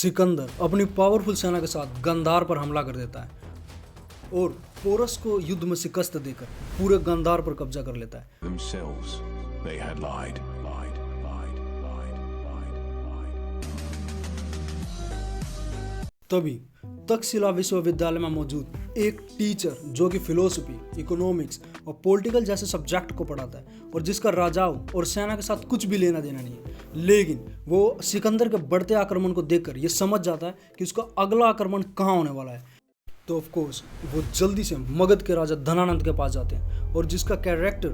सिकंदर अपनी पावरफुल सेना के साथ गांधार पर हमला कर देता है और पोरस को युद्ध में शिकस्त देकर पूरे गांधार पर कब्जा कर लेता है। Themselves, they had lied. तभी तक्षशिला विश्वविद्यालय में मौजूद एक टीचर जो कि फिलोसफी, इकोनॉमिक्स और पॉलिटिकल जैसे सब्जेक्ट को पढ़ाता है और जिसका राजाओं और सेना के साथ कुछ भी लेना देना नहीं है, लेकिन वो सिकंदर के बढ़ते आक्रमण को देखकर ये समझ जाता है कि उसका अगला आक्रमण कहाँ होने वाला है। तो ऑफ कोर्स वो जल्दी से मगध के राजा धनानंद के पास जाते हैं और जिसका कैरेक्टर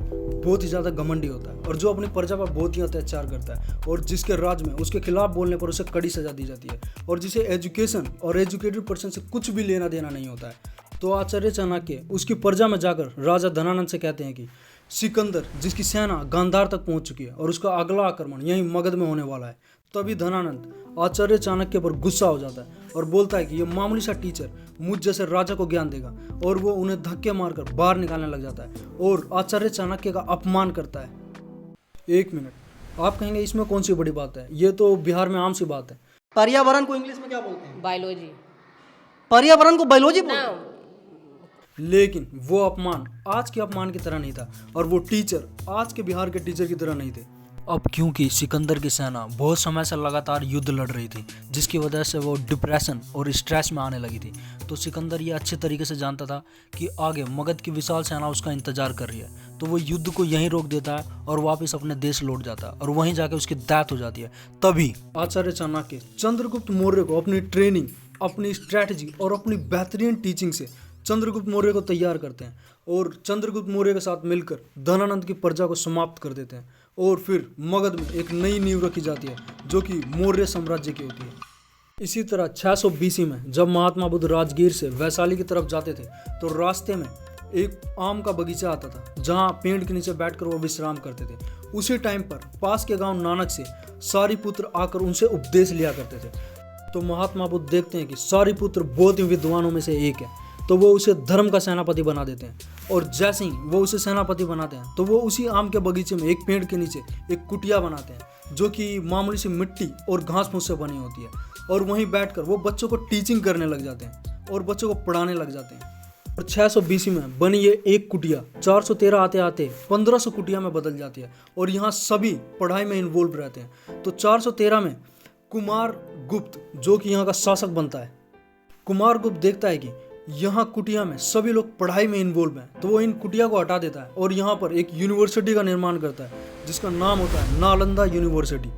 बहुत ही ज़्यादा घमंडी होता है और जो अपनी प्रजा पर बहुत ही अत्याचार करता है और जिसके राज्य में उसके खिलाफ बोलने पर उसे कड़ी सजा दी जाती है और जिसे एजुकेशन और एजुकेटेड पर्सन से कुछ भी लेना देना नहीं होता है। तो आचार्य चाणक्य उसकी प्रजा में जाकर राजा धनानंद से कहते हैं कि सिकंदर जिसकी सेना गांधार तक पहुंच चुकी है और उसका अगला आक्रमण यहीं मगध में होने वाला है। तभी धनानंद आचार्य चाणक्य पर गुस्सा हो जाता है और बोलता है कि ये मामूली सा टीचर मुझ जैसे राजा को ज्ञान देगा और वो उन्हें धक्के मारकर बाहर निकालने लग जाता है और आचार्य चाणक्य का अपमान करता है। एक मिनट, आप कहेंगे इसमें कौन सी बड़ी बात है, ये तो बिहार में आम सी बात है। पर्यावरण को इंग्लिश में क्या बोलते हैं? बायोलॉजी। पर्यावरण को बायोलॉजी बोलते हैं। लेकिन वो अपमान आज के अपमान की तरह नहीं था और वो टीचर आज के बिहार के टीचर की तरह नहीं थे। अब क्योंकि सिकंदर की सेना बहुत समय से लगातार युद्ध लड़ रही थी जिसकी वजह से वो डिप्रेशन और स्ट्रेस में आने लगी थी, तो सिकंदर ये अच्छे तरीके से जानता था कि आगे मगध की विशाल सेना उसका इंतजार कर रही है, तो वो युद्ध को यहीं रोक देता है और वापस अपने देश लौट जाता है और वहीं जाके उसकी डेथ हो जाती है। तभी आचार्य चाणक्य चंद्रगुप्त मौर्य को अपनी ट्रेनिंग, अपनी स्ट्रैटेजी और अपनी बेहतरीन टीचिंग से चंद्रगुप्त मौर्य को तैयार करते हैं और चंद्रगुप्त मौर्य के साथ मिलकर धनानंद की प्रजा को समाप्त कर देते हैं और फिर मगध में एक नई नींव रखी जाती है जो कि मौर्य साम्राज्य की होती है। इसी तरह 600 BC में जब महात्मा बुद्ध राजगीर से वैशाली की तरफ जाते थे तो रास्ते में एक आम का बगीचा आता था जहां पेड़ के नीचे बैठकर वो विश्राम करते थे। उसी टाइम पर पास के गांव नानक से सारीपुत्र आकर उनसे उपदेश लिया करते थे। तो महात्मा बुद्ध देखते हैं कि सारीपुत्र बहुत ही विद्वानों में से एक है, तो वो उसे धर्म का सेनापति बना देते हैं और जैसे ही वो उसे सेनापति बनाते हैं तो वो उसी आम के बगीचे में एक पेड़ के नीचे एक कुटिया बनाते हैं जो कि मामूली सी मिट्टी और घास फूस से बनी होती है और वहीं बैठकर वो बच्चों को टीचिंग करने लग जाते हैं और बच्चों को पढ़ाने लग जाते हैं। और 600 BC में बनी ये एक कुटिया 413 आते आते 1500 कुटिया में बदल जाती है और यहाँ सभी पढ़ाई में इन्वॉल्व रहते हैं। तो 413 में कुमार गुप्त जो कि यहाँ का शासक बनता है, कुमार गुप्त देखता है कि यहाँ कुटिया में सभी लोग पढ़ाई में इन्वॉल्व हैं, तो वो इन कुटिया को हटा देता है और यहाँ पर एक यूनिवर्सिटी का निर्माण करता है जिसका नाम होता है नालंदा यूनिवर्सिटी,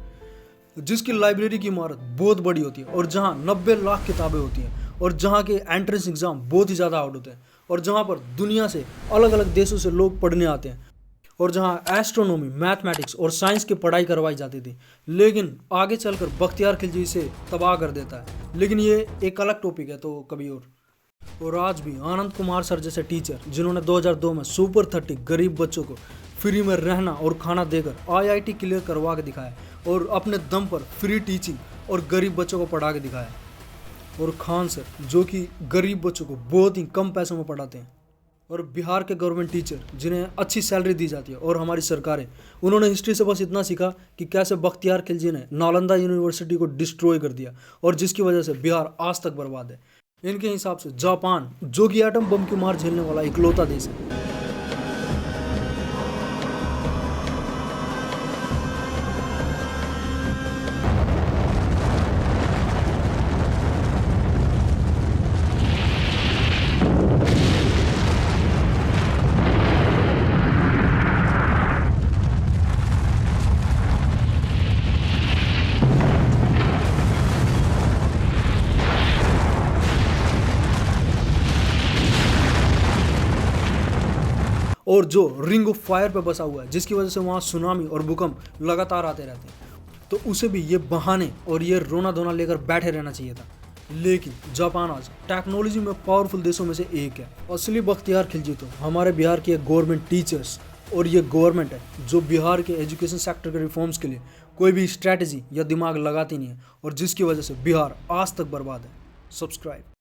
जिसकी लाइब्रेरी की इमारत बहुत बड़ी होती है और जहाँ 90 लाख किताबें होती हैं और जहाँ के एंट्रेंस एग्जाम बहुत ही ज़्यादा हार्ड होते हैं और जहाँ पर दुनिया से अलग अलग देशों से लोग पढ़ने आते हैं और जहाँ एस्ट्रोनॉमी, मैथमेटिक्स और साइंस की पढ़ाई करवाई जाती थी। लेकिन आगे चलकर बख्तियार खिलजी इसे तबाह कर देता है, लेकिन ये एक अलग टॉपिक है, तो कभी और आज भी आनंद कुमार सर जैसे टीचर जिन्होंने 2002 में सुपर 30 गरीब बच्चों को फ्री में रहना और खाना देकर IIT क्लियर करवा के दिखाया और अपने दम पर फ्री टीचिंग और गरीब बच्चों को पढ़ा के दिखाया। और खान सर जो कि गरीब बच्चों को बहुत ही कम पैसों में पढ़ाते हैं। और बिहार के गवर्नमेंट टीचर जिन्हें अच्छी सैलरी दी जाती है और हमारी सरकारें, उन्होंने हिस्ट्री से बस इतना सीखा कि कैसे बख्तियार खिलजी ने नालंदा यूनिवर्सिटी को डिस्ट्रॉय कर दिया और जिसकी वजह से बिहार आज तक बर्बाद है। इनके हिसाब से जापान जो कि एटम बम की मार झेलने वाला इकलौता देश है। और जो रिंग ऑफ फायर पे बसा हुआ है जिसकी वजह से वहाँ सुनामी और भूकंप लगातार आते रहते हैं, तो उसे भी ये बहाने और ये रोना धोना लेकर बैठे रहना चाहिए था। लेकिन जापान आज टेक्नोलॉजी में पावरफुल देशों में से एक है। असली बख्तियार खिलजी तो हमारे बिहार के गवर्नमेंट टीचर्स और ये गवर्नमेंट है जो बिहार के एजुकेशन सेक्टर के रिफॉर्म्स के लिए कोई भी स्ट्रैटेजी या दिमाग लगाती नहीं है और जिसकी वजह से बिहार आज तक बर्बाद है। सब्सक्राइब।